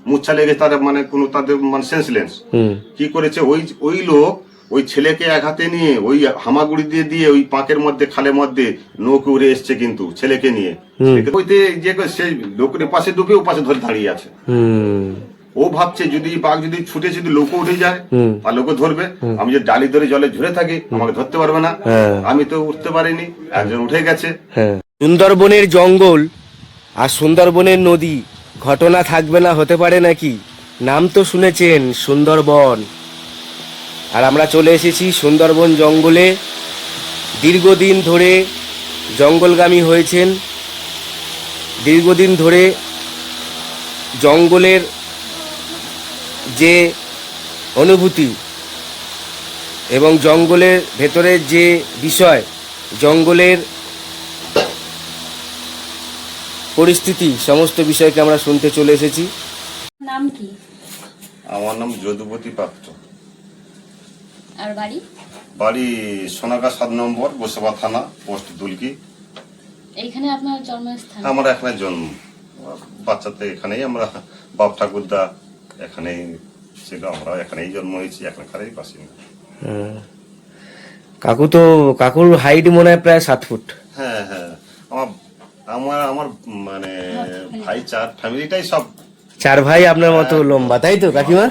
মূর্ছা লেগে তারা মানে কোনো তাদের মানে সেন্সলেন্স। কি করেছে ওই লোক ওই ছেলেকে এক হাতে নিয়ে ওই হামাগুড়ি দিয়ে দিয়ে ওই পাঁকের মধ্যে খালের মধ্যে নৌকে উড়ে এসছে কিন্তু ছেলেকে নিয়ে ওইতে যে সেই লোকের পাশে ঢুকে ও পাশে ধরে দাঁড়িয়ে আছে। ও ভাবছে যদি বাঘ যদি ছুটে যদি লোক উঠে যায় আর লোক ধরবে, আমি যদি ডালি ধরে জলে ঝরে থাকি আমাকে ধরতে পারবে না। আমি তো উঠতে পারিনি, একজন উঠে গেছে। সুন্দরবনের জঙ্গল আর সুন্দরবনের নদী ঘটনা থাকবে না হতে পারে নাকি? নাম তো শুনেছেন সুন্দরবন, আর আমরা চলে এসেছি সুন্দরবন জঙ্গলে। দীর্ঘদিন ধরে জঙ্গলগামী হয়েছেন, দীর্ঘদিন ধরে জঙ্গলের যে অনুভূতি এবং জঙ্গলের ভেতরের যে বিষয়, জঙ্গলের পরিস্থিতি, সমস্ত বিষয়কে আমরা শুনতে চলে এসেছি। নাম কি? আমার নাম যদুপতি পাত্র। আর বাড়ি? বাড়ি সোনাগা 7 নম্বর গোসাবা থানা, পোস্ট দুলকি। এইখানে আপনার জন্মস্থান? আমরা এখানে জন্ম, বাচ্চাতে এখানেই আমরা বাপ ঠাকুরদা এখানেই ছিল, আমরা এখানেই জন্ম হয়েছি, এখানকারই বাসিন্দা। কাকুর হাইট মনে হয় প্রায় 7 ফুট। হ্যাঁ হ্যাঁ, আমার মানে ভাই 4 ফ্যামিলিটাই সব 4 ভাই আপনার মতো লম্বা, তাই তো কাকিমা?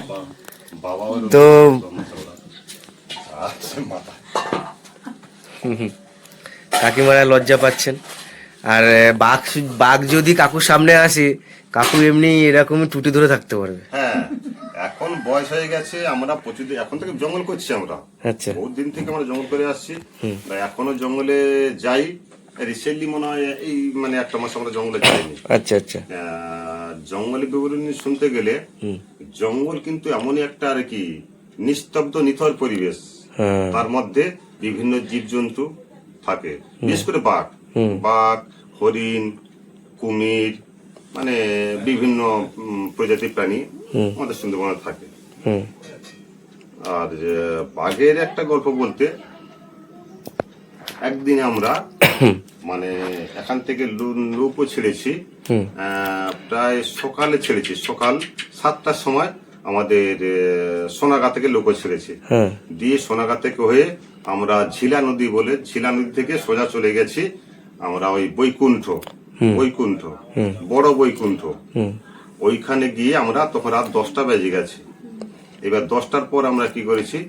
বাবা তো মাথা কাকিমারা লজ্জা পাচ্ছেন। আর বাঘ যদি কাকুর সামনে আসে, কাকু এমনি এরকমই টুটি ধরে থাকতে পারবে। হ্যাঁ, এখন বয়স হয়ে গেছে, আমরা প্রচুর এখন থেকে জঙ্গল করছি, আমরা আচ্ছা, বহুত দিন থেকে আমরা জঙ্গল করে আসছি, এখনো জঙ্গলে যাই। রিসেন্টলি মনে হয় এই মানে 1 মাস আমরা জঙ্গলে যাইনি। আচ্ছা আচ্ছা। জঙ্গলের বিবরণী শুনতে গেলে জঙ্গল কিন্তু এমনই একটা আর কি নিস্তব্ধ নিথর পরিবেশ, তার মধ্যে বিভিন্ন জীবজন্তু থাকে, বিশেষ করে বাঘ, হরিণ, কুমির, মানে বিভিন্ন প্রজাতির প্রাণী আমাদের সুন্দরবনে থাকে। আর বাঘের একটা গল্প বলতে, একদিন আমরা মানে এখান থেকে নৌকো ছেড়েছি, প্রায় সকালে ছেড়েছি, সকাল 7টার সময় আমাদের সোনাগা থেকে নৌকো ছেড়েছি। দিয়ে সোনাগা থেকে হয়ে আমরা ঝিলা নদী থেকে সোজা চলে গেছি আমরা ওই বৈকুণ্ঠ, বড় বৈকুণ্ঠ। ওইখানে গিয়ে আমরা তখন রাত 10টা বেজে গেছে। এবার 10টার পর আমরা কি করেছি,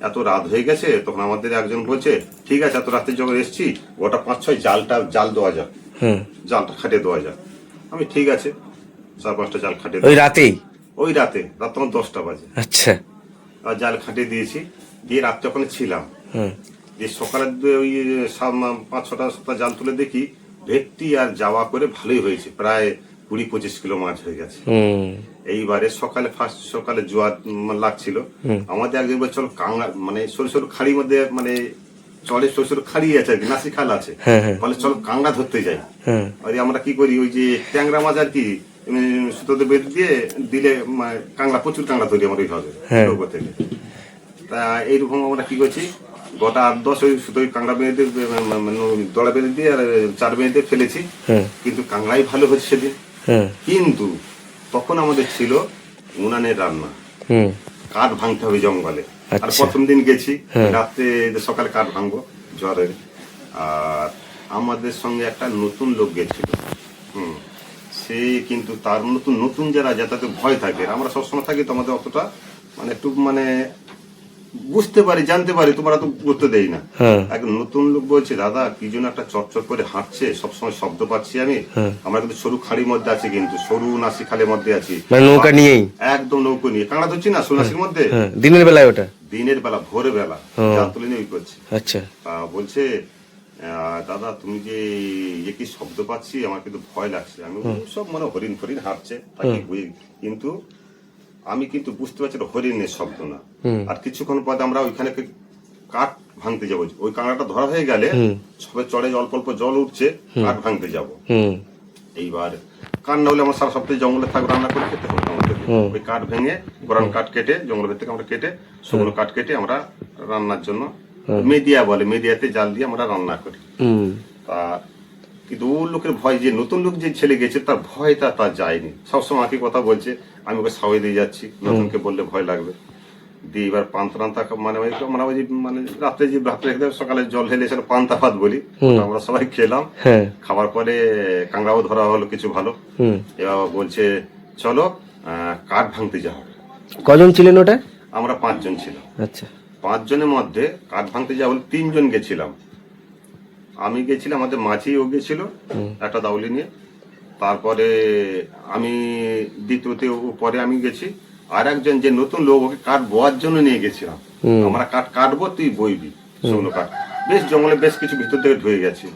এত রাত হয়ে গেছে, তখন আমাদের একজন বলছে ঠিক আছে এত রাতে যখন এসছি ওটা 5-6 জাল দেওয়া যাক, জালটা খাটিয়ে দেওয়া যাক। আমি ঠিক আছে 4-5টা জাল খাটিয়ে ওই রাতে রাত তখন 10টা বাজে। আচ্ছা, আর জাল খাটিয়ে দিয়েছি, দিয়ে রাত্রে ওখানে ছিলাম। যে সকালে ওই 5-6টা জাল তুলে দেখি ভেটকি আর যাওয়া করে ভালোই হয়েছে, প্রায় 20-25 কিলো মাছ হয়ে গেছে। এইবারে সকালে জোয়ার লাগছিল, আমাদের একজন বলছে চল কাংড়া, মানে সরু সরু খাড়ির মধ্যে, মানে চলে সরু সরু খাড়ি আছে আর কি, নাসি খাল আছে, বলে চল কাংড়া ধরতে যাই। আর আমরা কি করি, ওই যে ট্যাংরা মাছ আর কি সুতোতে বেঁধে দিয়ে দিলে কাংড়া, প্রচুর কাংড়া ধরি আমরা ওইভাবে নৌকো থেকে। তা এইরকম আমরা কি করছি, গোটা 8-10 ওই সুতোই কাংড়া বেঁধে দড়া বেঁধে দিয়ে আর চার বেঁধে ফেলেছি, কিন্তু কাংড়াই ভালো হচ্ছে সেদিন। কিন্তু তখন আমাদের ছিল উনানের রান্না, কাঠ ভাঙতে হবে জঙ্গলে। আর প্রথম দিন গেছি রাত্রে, সকালে কাঠ ভাঙবো জ্বরের। আর আমাদের সঙ্গে একটা নতুন লোক গেছিল, সে কিন্তু তার নতুন যারা যাতে ভয় থাকে, আমরা সবসময় থাকি তো আমাদের অতটা মানে একটু মানে বুঝতে পারি, জানতে পারি, তোমরা তো গুরুত্ব দেই না। একজন নতুন লোক বলছে দাদা কি জন্য একটা চটচট করে হাঁটছে, সবসময় শব্দ পাচ্ছি আমি, আমরা কিন্তু সরু খাড়ির মধ্যে আছি, কিন্তু সরু নাসি খালের মধ্যে আছি, নৌকা নিয়েই একদম নৌকো নিয়ে কাঁকড়া ধরছি না সোনাসির মধ্যে। দিনের বেলায়, ওটা দিনের বেলা, ভোরের বেলা জাল তুলে নিয়ে করছি। আচ্ছা, বলছে দাদা তুমি যে কি শব্দ পাচ্ছি, আমার কিন্তু ভয় লাগছে। আমি সব মানে হরিণ ফরিণ হাঁটছে, কিন্তু আমি কিন্তু বুঝতে পারছি হরিণের শব্দ না। আর কিছুক্ষণ পর আমরা ওইখানে কাঠ ভাঙতে যাবো, ওই কাঁকড়াটা ধরা হয়ে গেলে সবে চড়ে অল্প অল্প জল উঠছে, কাঠ ভাঙতে যাবো। এইবার কাঠ না হলে আমরা সারা সপ্তাহে জঙ্গলে থাকবো, রান্না করে খেতে হবে আমাদের। ওই কাঠ ভেঙে গরম কাঠ কেটে জঙ্গলের থেকে আমরা কেটে শুকনো কাঠ কেটে আমরা রান্নার জন্য মেদিয়া বলে, মেদিয়াতে জাল দিয়ে আমরা রান্না করি। তা কিন্তু ও লোকের ভয়, যে নতুন লোক যে ছেলে গেছে তার ভয়টা তার যায়নি, সবসময় আমাকে কথা বলছে, আমি ওকে সাওয়াই দিয়ে যাচ্ছি, নতুনকে বললে ভয় লাগবে। দিয়ে এবার পান্তা মানে রাত্রে সকালে জল ঢেলে সেটা পান্তা ভাত বলি, আমরা সবাই খেলাম। খাবার পরে কাংড়াও ধরা হলো কিছু ভালো। এবার বলছে চলো কাঠ ভাঙতে যাওয়া হবে। কজন ছিলেন ওটা? আমরা 5 জন ছিলাম। আচ্ছা, 5 জনের মধ্যে কাঠ ভাঙতে যাওয়া হলো 3 জন গেছিলাম। আমি গেছিলাম, আমাদের মাঝিও গেছিল একটা দাউলি নিয়ে। তারপরে আমি দ্বিতীয়তে পরে আমি গেছি। আর একজন যে নতুন লোক, ওকে কাঠ বোয়ার জন্য নিয়ে গেছিলাম। আমরা কাঠ কাটবো, তুই বইবি শুকনো কাঠ। বেশ জঙ্গলে বেশ কিছু ভিতর থেকে ঢুকে গেছি।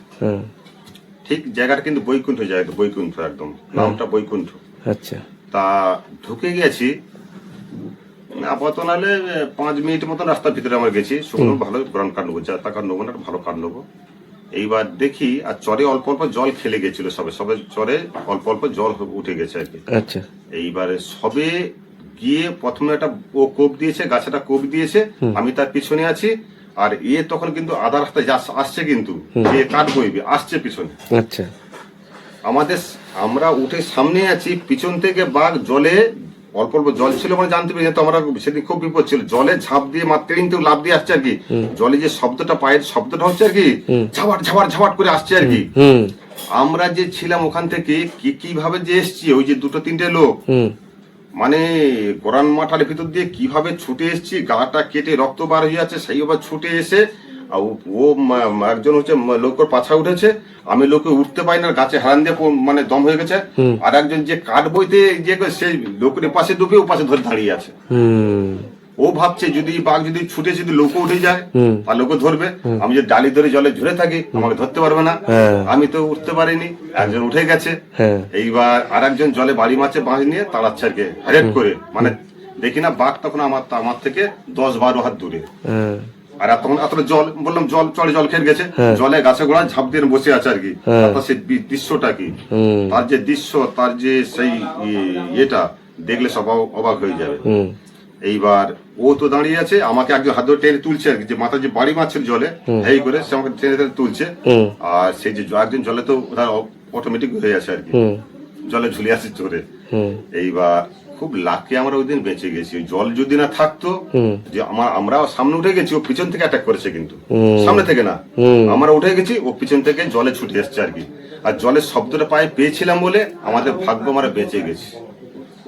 ঠিক জায়গাটা কিন্তু বৈকুণ্ঠ জায়গা, বৈকুণ্ঠ একদম, নামটা বৈকুণ্ঠ। আচ্ছা, তা ঢুকে গেছি, আপাতত নাহলে 5 মিনিট মতন রাস্তার ভিতরে আমরা গেছি। শুকনো ভালো গ্রাউন্ড কাঠ নেবো, যাতা কাঠ নেবো না, ভালো কাঠ নেবো। এইবার দেখি আর চরে অল্প অল্প জল খেলে গেছিল, সবে সবে চরে অল্প অল্প জল উঠে গেছে আর কি। আচ্ছা, এইবারে সবে গিয়ে প্রথমে একটা ও কোপ দিয়েছে, গাছেটা কোপ দিয়েছে, আমি তার পিছনে আছি। আর তখন কিন্তু আধা রাস্তায় আসছে, কিন্তু যে কাঠ বইবে আসছে পিছনে। আচ্ছা, আমরা উঠে সামনে আছি, পিছন থেকে বাঘ জলে অল্প অল্প জল ছিল মানে জানতে পারি, তো আমরা সেদিন খুব বিপদ ছিল, জলে ঝাঁপ দিয়ে কিন্তু লাভ দিয়ে আসছে আর কি। জলে যে শব্দটা, পায়ের শব্দটা হচ্ছে আর কি, ঝাপাট ঝাপাট ঝাপাট করে আসছে আর কি। আমরা যে ছিলাম ওখান থেকে কিভাবে যে এসছি, ওই যে 2-3টে লোক মানে কোরআন মাঠার ভিতর দিয়ে কিভাবে ছুটে এসছি, গাটা কেটে রক্ত বার হয়ে যাচ্ছে, সেই আবার ছুটে এসে ও একজন হচ্ছে লোকের পাছা উঠেছে, আমি লোকে উঠতে পারি না, গাছে হারান দিয়ে মানে দম হয়ে গেছে। আর একজন যে কাঠ বইতে যে সেই লোকের পাশে ডুবে ও পাশে ধরে দাঁড়িয়ে আছে। ও ভাবছে যদি বাঘ যদি ছুটে যদি লোক উঠে যায় আর লোকে ধরবে, আমি যে ডালি ধরে জলে ঝরে থাকি আমাকে ধরতে পারবে না। আমি তো উঠতে পারিনি, একজন উঠে গেছে। এইবার আর একজন জলে বাড়ি মারছে বাঁশ নিয়ে, তাড়াচ্ছে আর কি হারেট করে, মানে দেখি না বাঘ তখন আমার থেকে 10-12 হাত দূরে। আর তখন এতটা জল, বললাম জল খেয়ে গেছে, জলে গাছে গোড়া ঝাঁপ দিয়ে বসে আছে আর কি। সেই দৃশ্যটা কি, তার যে দৃশ্য, তার যে সেই এটা দেখলে সব অবাক হয়ে যাবে। এইবার ও তো দাঁড়িয়ে আছে, আমাকে একজন হাত ধরে টেনে তুলছে আর কি, যে মাথা যে বাড়ি মারছিল জলে এই করে, সে আমাকে টেনে টেনে তুলছে। আর সেই যে একজন জলে তো অটোমেটিক হয়ে আছে আর কি, জলে ঝুলে আছে চোরে। এইবার খুব লাকি আমরা ওই দিন বেঁচে গেছি। জল যদি না থাকতো, যে আমরা সামনে উঠে গেছি, ও পিছন থেকে অ্যাটাক করেছে, কিন্তু সামনে থেকে না, আমরা উঠে গেছি, ও পিছন থেকে জলে ছুটে এসছে আর কি। আর জলের শব্দটা পায়ে পেয়েছিলাম বলে আমাদের ভাগ্য, আমরা বেঁচে গেছি।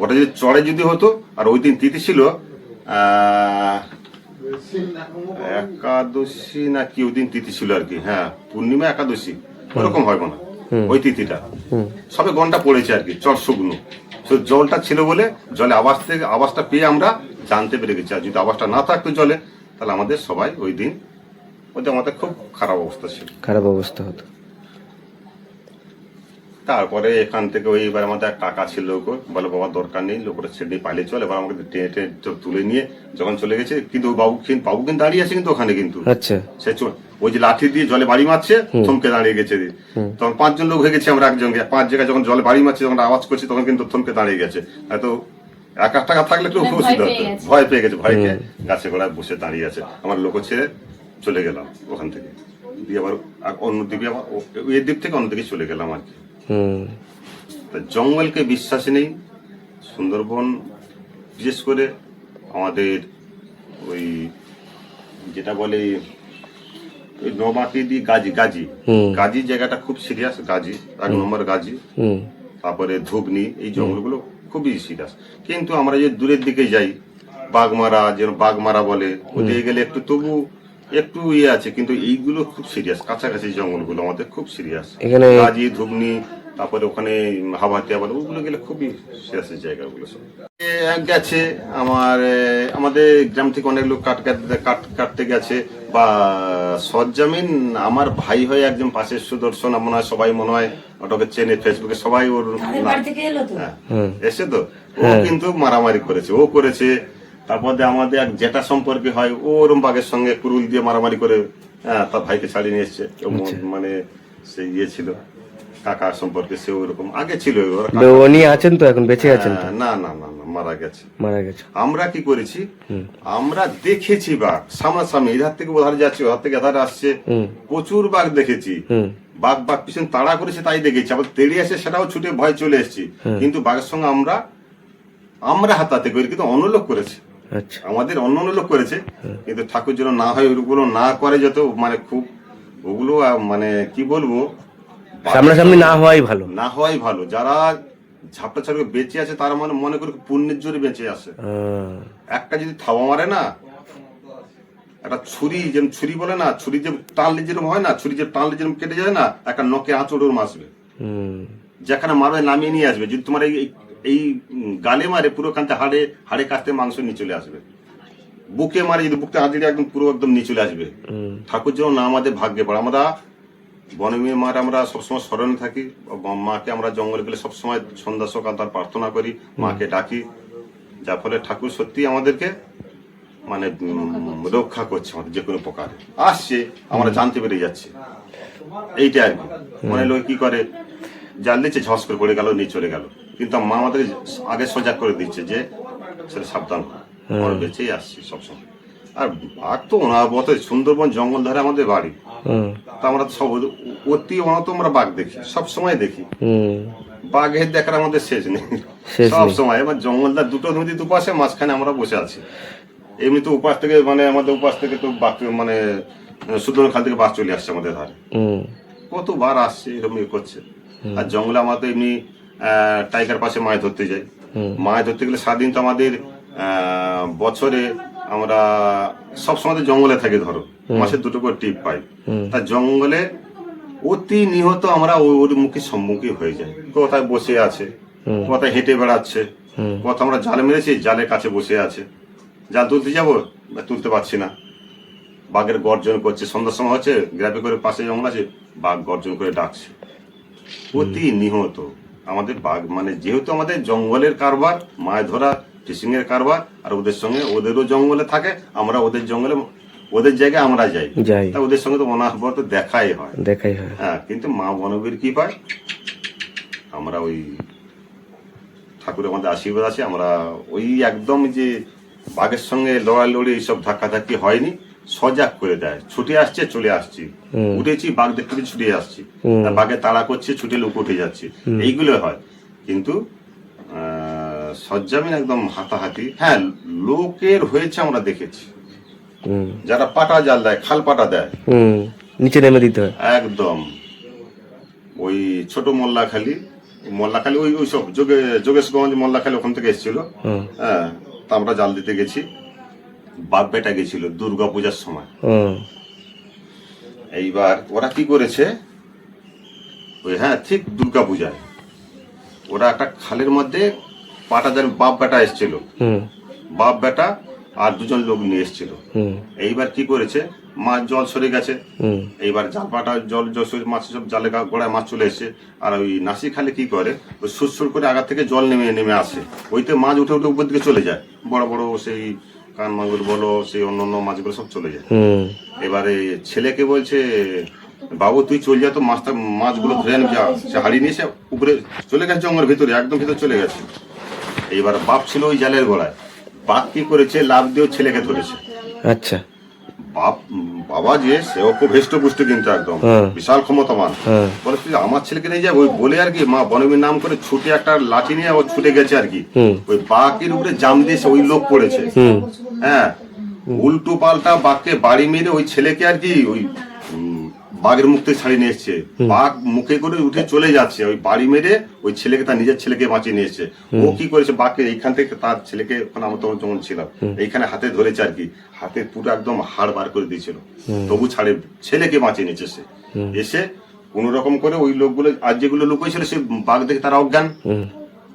ওটা যদি চড়ে যদি হতো, আর ওই দিন তিথি ছিল একাদশী না কি, ওই দিন তিথি ছিল আর কি, হ্যাঁ পূর্ণিমা একাদশী ওরকম হয় না, ওই তিথিটা সবে ঘন্টা পড়েছে আর কি, চট শুকনো। জলটা ছিল বলে জলে আওয়াজটা পেয়ে আমরা জানতে পেরে গেছি। আর যদি আওয়াজটা না থাকতো জলে, তাহলে আমাদের সবাই ওই দিন আমাদের খুব খারাপ অবস্থা ছিল, খারাপ অবস্থা হতো। তারপরে এখান থেকে এবার আমাদের এক কাকা ছিল, বলে বাবা দরকার নেই, লোকটা ছেড়ে পালিয়ে চল। এবার আমাকে টেনে টেনে তুলে নিয়ে যখন চলে গেছে, কিন্তু বাবু কিন্তু দাঁড়িয়ে আছে কিন্তু ওখানে, কিন্তু সে ওই যে লাঠি দিয়ে জলে বাড়ি মারছে, থমকে দাঁড়িয়ে গেছে। তখন 5 জন লোক হয়ে গেছে আমরা, একজনকে 5 জায়গায় যখন জলে বাড়ি মারছে, যখন আওয়াজ করছে, তখন কিন্তু থমকে দাঁড়িয়ে গেছে। হয়তো 1 টাকা থাকলে একটু অসুবিধা হতো, ভয় পেয়ে গেছে, ভয়কে গাছে গোড়ায় বসে দাঁড়িয়ে আছে। আমার লোক ছেড়ে চলে গেলাম ওখান থেকে, দিয়ে আবার অন্য দ্বীপে, আবার এই দ্বীপ থেকে অন্যদিকে চলে গেলাম আর কি। জঙ্গলকে বিশ্বাস নেই। সুন্দরবন বিশেষ করে আমাদের ওই যেটা বলে ওই নমাটি দি গাজী জায়গাটা খুব সিরিয়াস। গাজী 1 নম্বর গাজী, তারপরে ধুবনি, এই জঙ্গলগুলো খুবই সিরিয়াস। কিন্তু আমরা যে দূরের দিকে যাই, বাগমারা বলে, ওদিকে গেলে একটু তবু একটু আছে, কিন্তু এইগুলো খুব সিরিয়াস। কাছাকাছি জঙ্গলগুলো আমাদের খুব সিরিয়াস, গাজী, ধুবনি, তারপরে ওখানে হাওয়াতে আবার ওগুলো গেলে খুবই সিরিয়াস জায়গাগুলো সব গেছে। আমাদের গ্রাম থেকে অনেক লোক কাটতে গেছে, বা সজ্জামিন আমার ভাই হয়ে একজন পাশের সুদর্শন, মনে হয় সবাই মনে হয় ওটাকে চেনে, ফেসবুকে সবাই ওর এসে তো, ও কিন্তু মারামারি করেছে, ও করেছে। তারপর আমাদের এক জেঠা সম্পর্কে হয়, ও ওরম বাঘের সঙ্গে কুরুল দিয়ে মারামারি করে তার ভাইকে ছাড়িয়ে নিয়ে এসছে। মানে সে ছিল কাকা সম্পর্কে, সে ওরকম আগে ছিল। উনি আছেন তো এখন, বেঁচে আছেন? না, মারা গেছে। আমরা কি করেছি, আমরা দেখেছি বাঘ সামনাসামনি, এধার থেকে ওধারে যাচ্ছে, ওধার থেকে এধারে আসছে, প্রচুর বাঘ দেখেছি। বাঘ বাঘ পিছনে তাড়া করেছে তাই দেখেছি, আবার তেড়ে আসে সেটাও ছুটে ভয় চলে এসেছি, কিন্তু বাঘের সঙ্গে আমরা হাতাতে করি, কিন্তু অন্য লোক করেছে, আচ্ছা। আমাদের অন্য লোক করেছে, কিন্তু ঠাকুর যেন না হয় ওগুলো না করে যত মানে খুব ওগুলো মানে কি বলবো, সামনাসামনি না হওয়াই ভালো। না হওয়াই ভালো। যারা ঝাপটা ছাড়া বেঁচে আছে তারা মনে করে পুণ্যের জোরে বেঁচে আছে। একটা যদি থাবা মারে না, একটা ছুরি যেমন ছুরি বলে না, ছুরি যে টানলে যেরকম হয় না, ছুরি যে টানলে যেরকম কেটে যায় না, একটা নখে আঁচড় মাসবে, যেখানে মারবে নামিয়ে নিয়ে আসবে। যদি তোমার এই গালে মারে পুরো কান্তে হাড়ে কাছতে মাংস নিয়ে চলে আসবে, বুকে মারে যদি বুকটা হাত দিয়ে একদম পুরো একদম নিয়ে চলে আসবে। ঠাকুর যেন না আমাদের ভাগ্যে পড়ে। আমরা বনমী মার আমরা সবসময় স্মরণে থাকি, মাকে আমরা জঙ্গলে গেলে সবসময় সন্ধ্যা সকাল তার প্রার্থনা করি, মাকে ডাকি, যার ফলে ঠাকুর সত্যি আমাদেরকে মানে রক্ষা করছে, আমাদের যে কোনো প্রকারে আসছে আমরা জানতে পেরে যাচ্ছি। এইটা আর কি, মানে লোক কি করে জাল দিচ্ছে, ঝস করে পড়ে গেল, নিয়ে চলে গেল, কিন্তু মা আমাদের আগে সজাগ করে দিচ্ছে যে সেটা সাবধান, আমরা বেঁচেই আসছি সবসময়। আর বাঘ তো অনাবত, সুন্দরবন জঙ্গল ধারে আমাদের বাড়ি, তা আমরা সব অতি অনত আমরা বাঘ দেখি, সব সময় দেখি। বাঘের দেখার আমাদের শেষ নেই, সব সময়। এবার জঙ্গলদার দুটো নদী দুপাশে, মাঝখানে আমরা বসে আছি। এমনি তো উপাস থেকে মানে আমাদের উপাস থেকে তো বাঘ মানে সুন্দরবন খাল থেকে বাঘ চলে আসছে আমাদের ধারে, কতবার আসছে এরকম করছে। আর জঙ্গলে আমরা তো এমনি টাইগার পাশে মাছ ধরতে যাই, মাছ ধরতে গেলে সারাদিন তো আমাদের বছরে আমরা সবসময় তো জঙ্গলে থাকি, ধরো মাসে 2টো করে টিপ পাই, তা জঙ্গলে অতি নিহত আমরা ওর মুখে সম্মুখীন হয়ে যাই। কোথায় বসে আছে, কোথায় হেঁটে বেড়াচ্ছে, কোথাও আমরা জাল মেরেছি জালের কাছে বসে আছে, জাল তুলতে যাবো তুলতে পারছি না, বাঘের গর্জন করছে, সন্ধ্যার সময় হচ্ছে গ্রাফে করে পাশে জঙ্গল আছে, বাঘ গর্জন করে ডাকছে, অতি নিহত আমাদের বাঘ। মানে যেহেতু আমাদের জঙ্গলের কারবার, মাছ ধরা ফিশিং এর কারবার, আর ওদের সঙ্গে ওদেরও জঙ্গলে থাকে, আমরা ওদের জঙ্গলে ওদের জায়গায় আমরা যাই, তা ওদের সঙ্গে তো অনাবরত দেখাই হয়। হ্যাঁ, কিন্তু মা বনবীর কি পায়, আমরা ওই ঠাকুরের আমাদের আশীর্বাদ আছে, আমরা ওই একদম যে বাঘের সঙ্গে লড়ালড়ি এইসব ধাক্কাধাক্কি হয়নি, সজাগ করে দেয়, ছুটে আসছে চলে আসছি, উঠেছি বাঘ দেখতে ছুটে আসছি, বাঘে তাড়া করছে ছুটে লোক উঠে যাচ্ছে, এইগুলো হয়। কিন্তু সজ্জামিন একদম হাতাহাতি, হ্যাঁ লোকের হয়েছে আমরা দেখেছি, যারা পাটা জাল দেয়, খাল পাটা দেয়, নিচে নেমে দিতে হয় একদম ওই ছোট মোল্লাখালী ওই সব যোগেশগঞ্জ মোল্লাখালী ওখান থেকে এসেছিল। হ্যাঁ, তা আমরা জাল দিতে গেছি, বাপ বেটা গেছিল দুর্গা পূজার সময়। এইবার ওরা কি করেছে, ওই হ্যাঁ ঠিক দুর্গা পূজায় ওরা একটা খালের মধ্যে পাটাদের বাপ বেটা এসেছিল, বাপ বেটা আর 2জন লোক নিয়ে এসেছিল। এইবার কি করেছে, মাছ জল সরে গেছে, এইবার জাল পাটা জল মাছ সব জালে গোড়ায় মাছ চলে এসছে, আর ওই নাসি খালে কি করে, ওই সুরসুর করে আগা থেকে জল নেমে আসে, ওইতে মাছ উঠে উপর দিকে চলে যায়, বড় বড় সেই কান মাগুর বলো, সেই অন্যান্য মাছগুলো সব চলে যায়। এবারে ছেলেকে বলছে, বাবু তুই চলে যা, তো মাছগুলো ধরে আনবি যা। সে হারিয়ে নিয়ে উপরে চলে গেছে, জঙ্গলের ভিতরে একদম ভিতরে চলে গেছে। এইবার বাপ ছিল ওই জালের গোড়ায়, বাপ কি করেছে, লাভ দিয়ে ছেলেকে ধরেছে। আচ্ছা, বাবা যে সেও খুব হেষ্টপুষ্ট, কিন্তু একদম বিশাল ক্ষমতাবান, বলে তুই আমার ছেলেকে নিয়ে যাবে, ওই বলে আর কি মা বনবীর নাম করে ছুটে একটা লাঠি নিয়ে ও ছুটে গেছে আর কি, ওই বাঘের উপরে জাম দিয়েছে, ওই লোক পড়েছে। হ্যাঁ, উল্টো পাল্টা বাঘকে বাড়ি মেরে ওই ছেলেকে আর কি ওই বাঘের মুখ থেকে ছাড়িয়ে নিয়ে এসছে, বাঘ মুখে করে উঠে চলে যাচ্ছে, ওই বাড়ি মেরে ওই ছেলেকে, তার নিজের ছেলেকে বাঁচিয়ে নিয়ে এসছে। ও কি করেছে, বাঘকে এইখান থেকে তার ছেলেকে, ওখানে আমরা তখন যেমন ছিলাম এইখানে হাতে ধরেছে আর কি, হাতে পুরো একদম হাড় বার করে দিয়েছিল, তবু ছাড়ে ছেলেকে বাঁচিয়ে নিয়েছে সে। এসে কোন রকম করে ওই লোকগুলো আর যেগুলো লোক হয়েছিল, সে বাঘ দেখে তারা অজ্ঞান,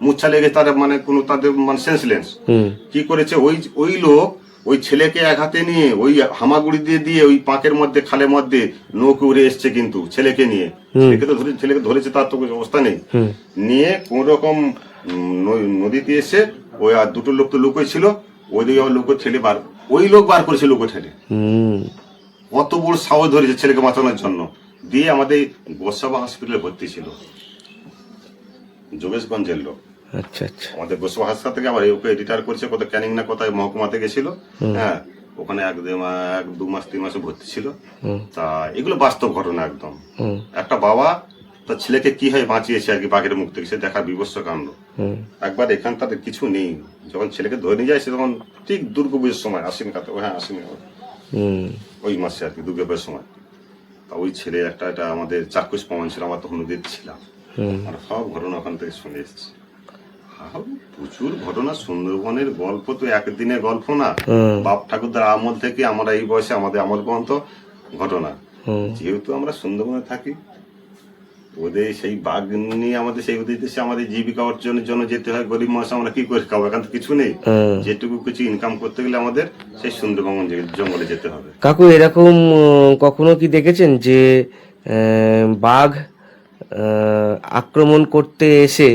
মুচ্ছা লেগে তারা মানে কোনো তাদের মানে সেন্সলেন্স, কি করেছে ওই লোক ওই ছেলেকে এক হাতে নিয়ে ওই হামাগুড়ি দিয়ে ওই পাঁকের মধ্যে খালের মধ্যে নৌকে উড়ে এসছে, কিন্তু ছেলেকে নিয়ে, ছেলেকে ধরেছে তার তো অবস্থা নেই, নিয়ে কোন রকম নদীতে এসে ওই আর 2টো লোক তো লুকোয় ছিল, ওই দিকে লোক ঠেলে ওই লোক বার করেছে, লোক ঠেলে কত বড় সাহস ধরেছে ছেলেকে বাঁচানোর জন্য, দিয়ে আমাদের গোসাবা হসপিটালে ভর্তি ছিল, যোগেশগঞ্জের লোক। আচ্ছা আচ্ছা, আমাদের গোসাবা হাসপাতাল থেকে আবার ওকে রিটায়ার করেছে, কোথায় ক্যানিং না কোথায় মহকুমাতে গেছিল। হ্যাঁ, ওখানে এক 2-3 মাসে ভর্তি ছিল। হুম তা এগুলো বাস্তব ঘটনা একদম। হুম একটা বাবা তার ছেলেকে কি হয় বাঁচিয়েছে আর কি বাঘের মুখ থেকে, সে দেখার বিভৎস কাণ্ড। হুম একবার এখান তাদের কিছু নেই, যখন ছেলেকে ধরে নিয়ে যায় সে তখন ঠিক দুর্গাপুজোর সময় আশ্বিন কাতে, হ্যাঁ আশ্বিন হুম ওই মাসে আর কি দুর্গাপুজোর সময়। তা ওই ছেলে এটা আমাদের চাক্ষুষ প্রমাণ ছিল, আমরা তখন নদীতে ছিলাম। হুম আর সব ঘটনা ওখান থেকে শুনে এসেছি। প্রচুর ঘটনা, সুন্দরবনের গল্প তো একদিনের গল্প না। হুম বাপ ঠাকুরদার আমল থেকে আমরা এই বয়সে আমাদের আমল পর্যন্ত ঘটনা। হুম যেহেতু আমরা সুন্দরবনে থাকি, ওদের সেই বাঘ নিয়ে আমাদের সেই ওদের দেশে আমাদের জীবিকা অর্জনের জন্য যেতে হয়। গরিব মানুষ আমরা কি করে খাবো, এখান তো কিছু নেই। হুম। যেটুকু কিছু ইনকাম করতে গেলে আমাদের সেই সুন্দরবন জঙ্গলে যেতে হবে। কাকু এরকম কখনো কি দেখেছেন যে বাঘ আক্রমণ করতে এসে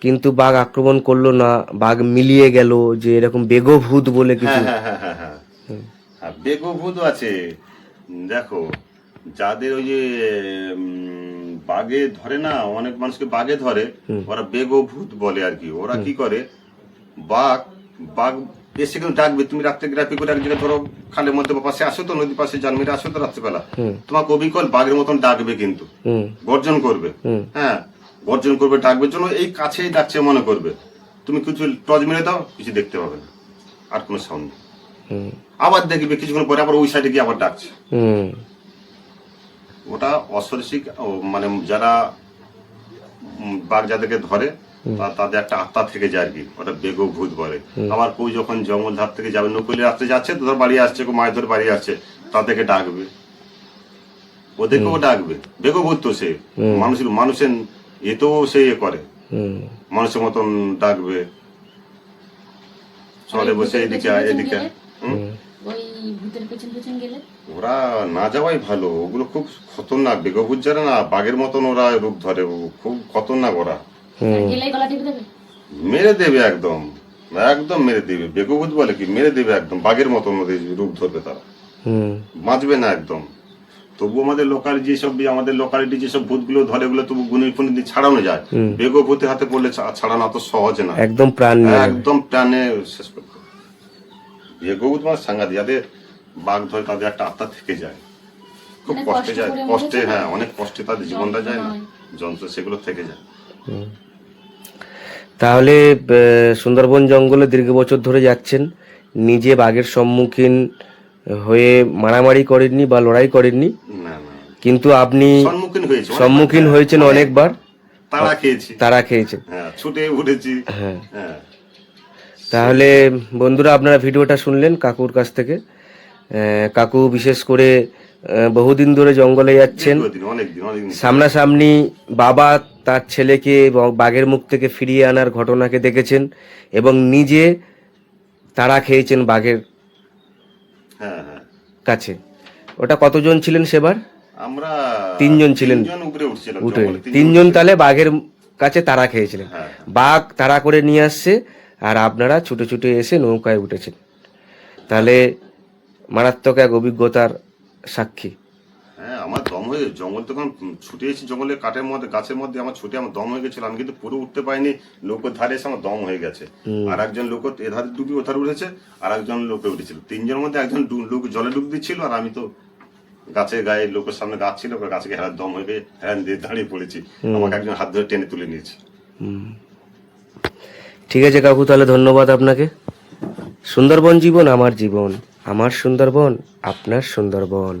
কিন্তু বাঘ আক্রমণ করলো না, বাঘ মিলিয়ে গেল, যে এরকম বেগভূত বলে কিছু? হ্যাঁ হ্যাঁ হ্যাঁ হ্যাঁ হ্যাঁ হ্যাঁ, বেগভূত আছে। দেখো, যাদের ওই যে বাঘে ধরে না, অনেক মানুষকে বাঘে ধরে, ওরা বেগভূত বলে আর কি। ওরা কি করে, বাঘ বাঘ এসে কিন্তু ডাকবে, তুমি রাত্রে গ্রাফি করে এক জায়গায় ধরো খালের মধ্যে বা পাশে আসো তো, নদীর পাশে জাল মেরে আসো তো রাত্রিবেলা, তোমাকে অবিকল বাঘের মতন ডাকবে, কিন্তু হুম গর্জন করবে। হ্যাঁ, গর্জন করবে, ডাকবে জন্য এই কাছেই ডাকছে মনে করবে। তুমি কিছু টর্চ মেরে দাও, কিছু দেখতে পাবে না, আর কোনো সাউন্ড নেই। হুম আবার দেখবে কিছুক্ষণ পরে আবার ওই সাইডে গিয়ে আবার ডাকছে। হুম ওটা অসরসিক, মানে যারা বাঘ যাদেরকে ধরে তাদের একটা আত্মা থেকে যায় আর কি, ওটা বেগভূত বলে। আবার কেউ যখন জঙ্গল ধার থেকে যাবে, নকলি রাস্তায় যাচ্ছে তো, ধর বাড়ি আসছে, কেউ মাছ ধরে বাড়ি আসছে, তাদেরকে ডাকবে, ওদেরকেও ডাকবে। বেগভূত তো সে মানুষের এতেও সে করে, হুম মানুষের মতন ডাকবে, চলে বসে এদিকে এদিকে। ওই ভূতের পেছন পেছন গেলে ওরা না যাওয়াই ভালো, ওগুলো খুব খতরনাক। বেগভূত যারা না, বাঘের মতন ওরা রূপ ধরে, খুব খতরনাক ওরা। গেলেই গলা টিপে দেবে, মেরে দেবে, একদম একদম মেরে দেবে। বেগভূত বলে কি, মেরে দেবে একদম, বাঘের মতন ওদের রূপ ধরবে তারা, হুম বাঁচবে না একদম। তবু আমাদের লোকালিটি যেসব ভূতগুলো ধরে, ওগুলো তবু গুণী ফুনি দিয়ে ছাড়ানো যায়। বেগভূতের হাতে পড়লে ছাড়ানো অত সহজ না, একদম প্রাণ নিয়ে নেবে। একদম প্রাণে শেষ করতে হবে। বেগভূত মানে সাংঘাতিক, যাদের বাঘ ধরে তাদের একটা আত্মা থেকে যায়, খুব মানে কষ্টে যায়, করে কষ্টে, মরেছে না? হ্যাঁ অনেক কষ্টে তাদের জীবনটা যায় না, যন্ত্রণায়। যন্ত্র সেগুলো থেকে যায়। তাহলে সুন্দরবন জঙ্গলে দীর্ঘ বছর ধরে যাচ্ছেন, নিজে বাঘের সম্মুখীন হয়ে মারামারি করেননি বা লড়াই করেননি, না না, কিন্তু আপনি সম্মুখীন হয়েছেন অনেকবার, তাড়া খেয়েছি, তারা খেয়েছেন। হ্যাঁ ছুটে উঠেছি। হ্যাঁ, হ্যাঁ, তাহলে বন্ধুরা আপনারা ভিডিওটা শুনলেন কাকুর কাছ থেকে। কাকু বিশেষ করে বহুদিন ধরে জঙ্গলে যাচ্ছেন, অনেকদিন সামনাসামনি বাবা তার ছেলেকে বাঘের মুখ থেকে ফিরিয়ে আনার ঘটনাকে দেখেছেন এবং নিজে তাড়া খেয়েছেন বাঘের হ্যাঁ হ্যাঁ। কাছে। ওটা কতজন ছিলেন সেবার? আমরা 3 জন ছিলেন, উপরে উঠছিলাম, উঠে জঙ্গলে 3 জন তাহলে বাঘের কাছে তাড়া খেয়েছিলেন। হ্যাঁ। বাঘ তাড়া করে নিয়ে আসছে আর আপনারা ছুটে ছুটে এসে নৌকায় উঠেছেন। তাহলে মারাত্মক এক অভিজ্ঞতার সাক্ষী। হ্যাঁ, আমার দম হয়ে জঙ্গল তখন ছুটে এসেছি, জঙ্গলের কাঠের মধ্যে গাছের মধ্যে আমার ছুটে আমার দম হয়ে গেছিল। আমি কিন্তু পুরো উঠতে পারিনি, লোকের ধারে এসে আমার দম হয়ে গেছে। আর একজন লোক এধারে ডুবি ওধারে উঠেছে, আর একজন লোকে উঠেছিল। 3 জনের মধ্যে একজন লোক জলে ডুব দিচ্ছিল, আর আমি তো গাছের গায়ে, লোকের সামনে গাছ ছিল, গাছে হেরার দম হয়ে গিয়ে হেরান দিয়ে দাঁড়িয়ে পড়েছি। আমাকে একজন হাত ধরে টেনে তুলে নিয়েছে। ঠিক আছে কাকু, তাহলে ধন্যবাদ আপনাকে। সুন্দরবন জীবন আমার জীবন, আমার সুন্দরবন আপনার সুন্দরবন।